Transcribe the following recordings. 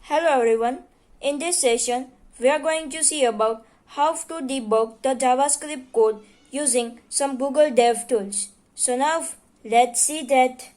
Hello everyone. In this session, we are going to see about how to debug the JavaScript code using some Google Dev tools. So now let's see that.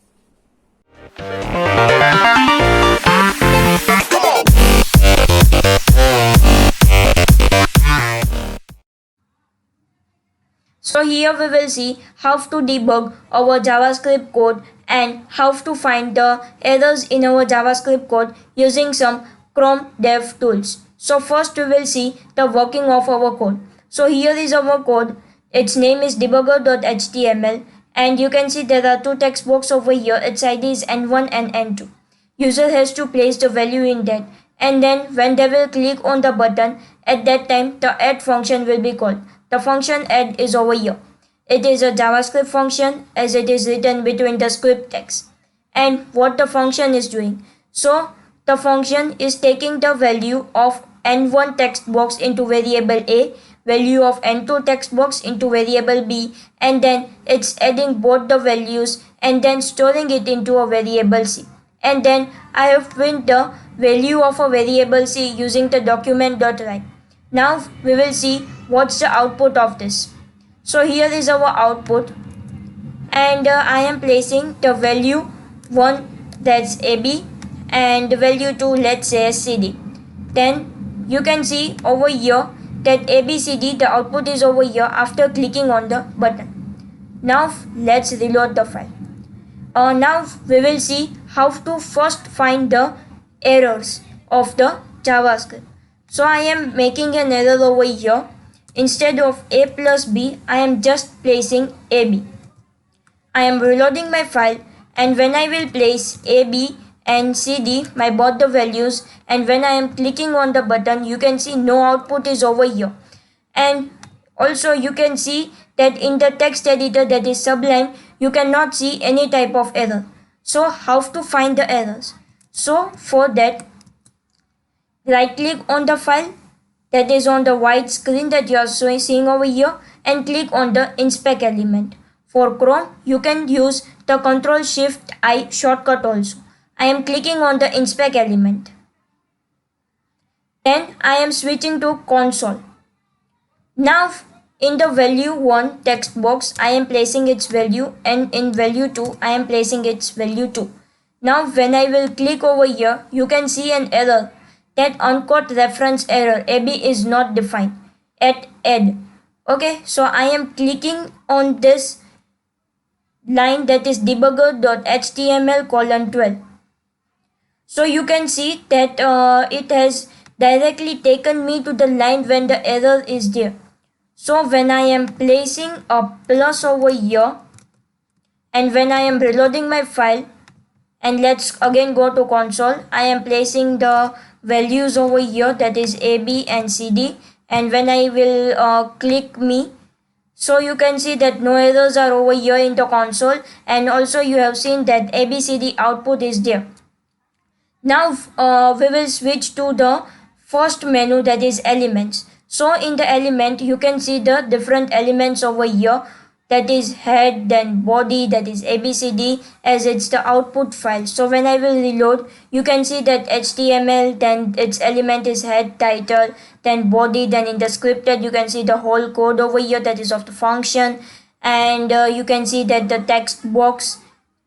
So here we will see how to debug our JavaScript code and how to find the errors in our JavaScript code using some Chrome Dev tools. So first we will see the working of our code. So here is our code. Its name is debugger.html and you can see there are two text boxes over here. Its ID is n1 and n2. User has to place the value in that, and then when they will click on the button, at that time the add function will be called. The function add is over here. It is a JavaScript function as it is written between the script text. And what the function is doing? So the function is taking the value of n1 text box into variable A, value of n2 text box into variable B, and then it's adding both the values and then storing it into a variable C. And then I have print the value of a variable C using the document.write. Now we will see what's the output of this. So here is our output, and I am placing the value 1, that's AB, and the value 2, let's say CD. Then you can see over here that ABCD, the output is over here after clicking on the button. Now let's reload the file. Now we will see how to first find the errors of the JavaScript. So I am making an error over here. Instead of A plus B, I am just placing AB. I am reloading my file, and when I will place AB and CD, my both the values, and when I am clicking on the button, you can see no output is over here. And also you can see that in the text editor, that is Sublime, you cannot see any type of error. So how to find the errors? So for that, right click on the file that is on the white screen that you are seeing over here and click on the inspect element. For Chrome, you can use the Ctrl+Shift+I shortcut also. I am clicking on the inspect element. Then I am switching to console. Now in the value 1 text box, I am placing its value, and in value 2, I am placing its value 2. Now when I will click over here, you can see an error, that uncaught reference error, AB is not defined at add. Okay, so I am clicking on this line, that is debugger.html:12. So you can see that it has directly taken me to the line when the error is there. So when I am placing a plus over here, and when I am reloading my file, and let's again go to console, I am placing the values over here, that is AB and CD, and when I will click me, so you can see that no errors are over here in the console, and also you have seen that ABCD output is there. Now we will switch to the first menu, that is elements. So in the element, you can see the different elements over here, that is head, then body, that is ABCD, as it's the output file. So when I will reload, you can see that HTML, then its element is head, title, then body, then in the scripted you can see the whole code over here, that is of the function, and you can see that the text box,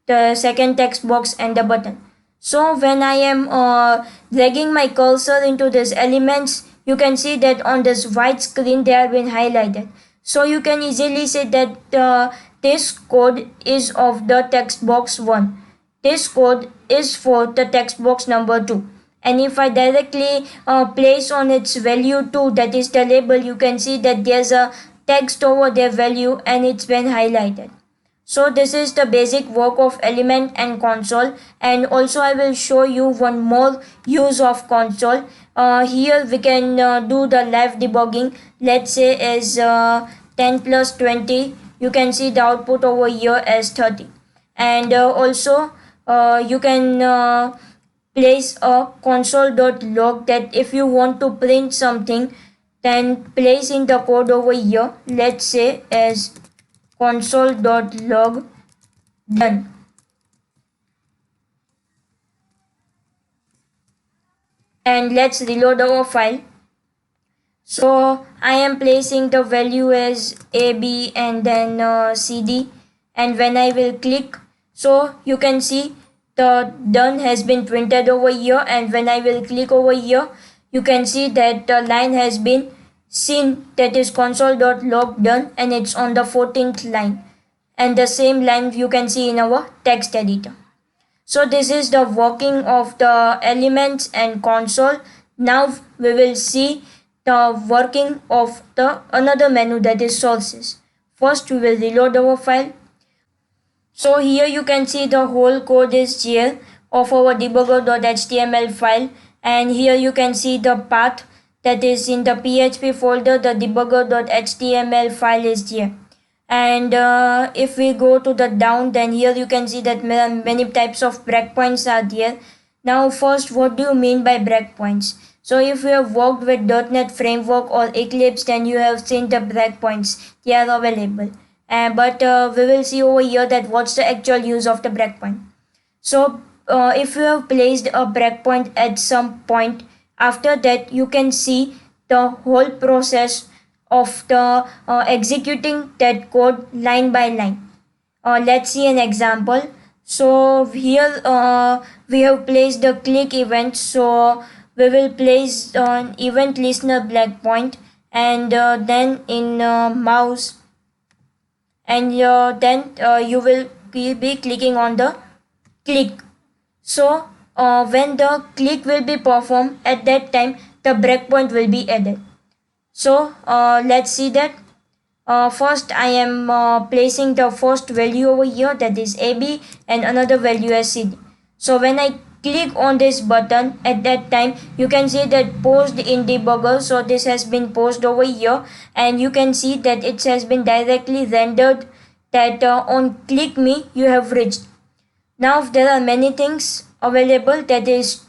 the second text box, and the button. So when I am dragging my cursor into these elements, you can see that on this white screen they have been highlighted. So you can easily say that this code is of the text box 1. This code is for the text box number 2. And if I directly place on its value 2, that is the label, you can see that there's a text over their value and it's been highlighted. So this is the basic work of element and console, and also I will show you one more use of console. Here we can do the live debugging. Let's say as 10 plus 20, you can see the output over here as 30. And also you can place a console.log, that if you want to print something, then place in the code over here. Let's say as console.log done. and let's reload our file. So I am placing the value as AB and then CD, and when I will click, so you can see the done has been printed over here, and when I will click over here, you can see that the line has been seen, that is console.log done, and it's on the 14th line, and the same line you can see in our text editor. So this is the working of the elements and console. Now we will see the working of the another menu, that is sources. First we will reload our file. So here you can see the whole code is here of our debugger.html file, and here you can see the path, that is in the PHP folder. The debugger.html file is here, and if we go to the down, then here you can see that many types of breakpoints are there. Now first, what do you mean by breakpoints? So if you have worked with .NET Framework or Eclipse, then you have seen the breakpoints, they are available. But we will see over here that what's the actual use of the breakpoint. So if you have placed a breakpoint at some point, after that you can see the whole process of the executing that code line by line. Let's see an example. So here we have placed the click event. So we will place an event listener breakpoint, and then in mouse, and then you will be clicking on the click. So when the click will be performed, at that time the breakpoint will be added. So let's see that. First I am placing the first value over here, that is AB, and another value as CD. So when I click on this button, at that time you can see that post in debugger. So this has been posted over here, and you can see that it has been directly rendered that on click me you have reached. Now there are many things available, that is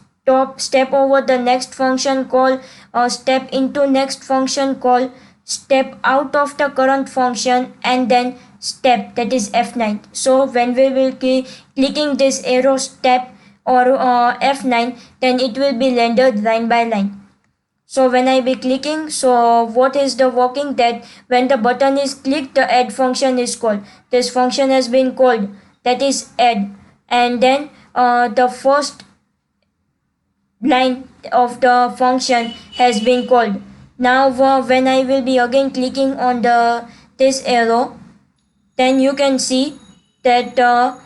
step over the next function call, or step into next function call, step out of the current function, and then step, that is F9. So when we will be clicking this arrow step or F9, then it will be rendered line by line. So when I be clicking, so what is the working, that when the button is clicked, the add function is called. This function has been called, that is add, and then the first line of the function has been called. Now when I will be again clicking on this arrow, then you can see that the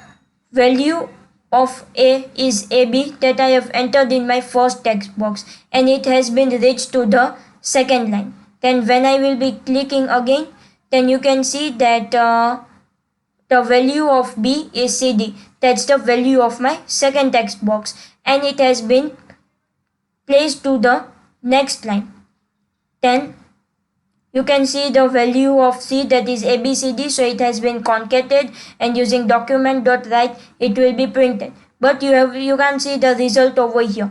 value of A is AB, that I have entered in my first text box, and it has been reached to the second line. Then when I will be clicking again, then you can see that the value of B is CD, that's the value of my second text box, and it has been placed to the next line. Then you can see the value of C, that is ABCD, so it has been concatenated, and using document.write it will be printed. But you can see the result over here,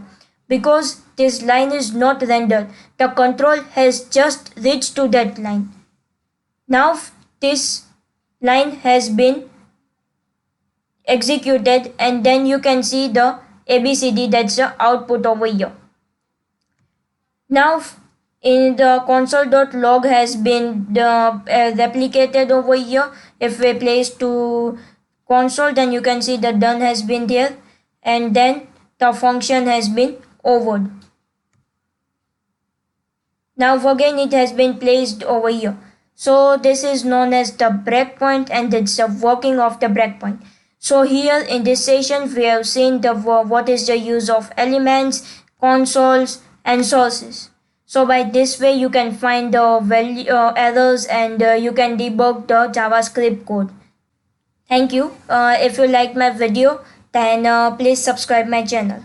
because this line is not rendered. The control has just reached to that line. Now this line has been executed, and then you can see the ABCD, that's the output over here. Now in the console.log has been replicated over here. If we place to console, then you can see the done has been there, and then the function has been overed. Now again it has been placed over here. So this is known as the breakpoint, and it's the working of the breakpoint. So here in this session we have seen what is the use of elements, consoles, and sources. So by this way you can find the value errors, and you can debug the JavaScript code. Thank you. If you like my video, then please subscribe my channel.